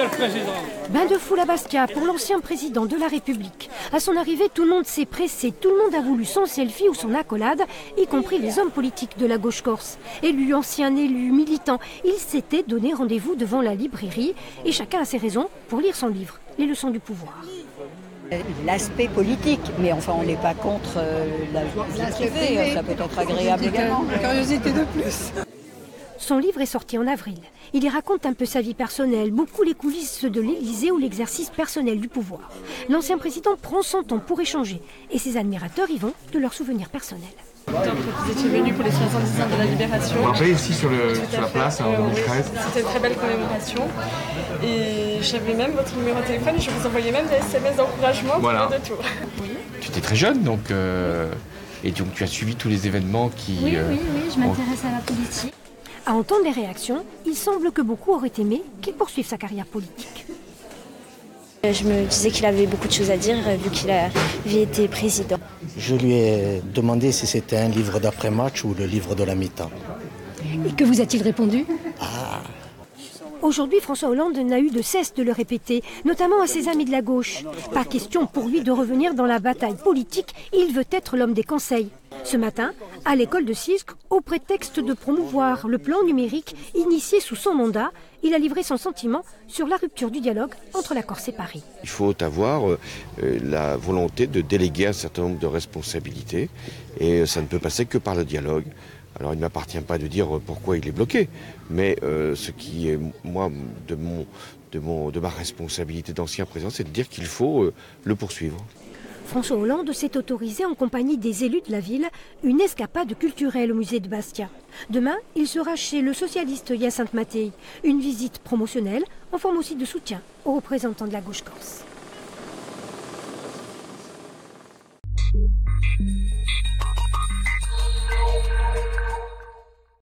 Monsieur le Président. Bain de foule à Bastia pour l'ancien président de la République. À son arrivée, tout le monde s'est pressé, tout le monde a voulu son selfie ou son accolade, y compris les hommes politiques de la gauche corse. Élus, anciens élus, militants, ils s'étaient donné rendez-vous devant la librairie et chacun a ses raisons pour lire son livre, Les leçons du pouvoir. L'aspect politique, mais enfin on n'est pas contre la vie privée, ça peut être agréable également. La curiosité de plus. Son livre est sorti en avril. Il y raconte un peu sa vie personnelle, beaucoup les coulisses de l'Élysée ou l'exercice personnel du pouvoir. L'ancien président prend son temps pour échanger et ses admirateurs y vont de leurs souvenirs personnels. Vous étiez venu pour les 70 ans de la Libération. On rappelait ici sur la place en 2013. C'était une très belle commémoration. Et j'avais même votre numéro de téléphone et je vous envoyais même des SMS d'encouragement voilà. de tout. Tu étais très jeune et donc tu as suivi tous les événements qui... Oui, je m'intéresse à la politique. À entendre les réactions, il semble que beaucoup auraient aimé qu'il poursuive sa carrière politique. Je me disais qu'il avait beaucoup de choses à dire vu qu'il avait été président. Je lui ai demandé si c'était un livre d'après-match ou le livre de la mi-temps. Et que vous a-t-il répondu ? Aujourd'hui, François Hollande n'a eu de cesse de le répéter, notamment à ses amis de la gauche. Pas question pour lui de revenir dans la bataille politique, il veut être l'homme des conseils. Ce matin, à l'école de Cisque, au prétexte de promouvoir le plan numérique initié sous son mandat, il a livré son sentiment sur la rupture du dialogue entre la Corse et Paris. Il faut avoir la volonté de déléguer un certain nombre de responsabilités et ça ne peut passer que par le dialogue. Alors il ne m'appartient pas de dire pourquoi il est bloqué, mais ce qui est, moi, de ma responsabilité d'ancien président, c'est de dire qu'il faut le poursuivre. François Hollande s'est autorisé en compagnie des élus de la ville une escapade culturelle au musée de Bastia. Demain, il sera chez le socialiste Hyacinthe Mattei. Une visite promotionnelle en forme aussi de soutien aux représentants de la gauche corse.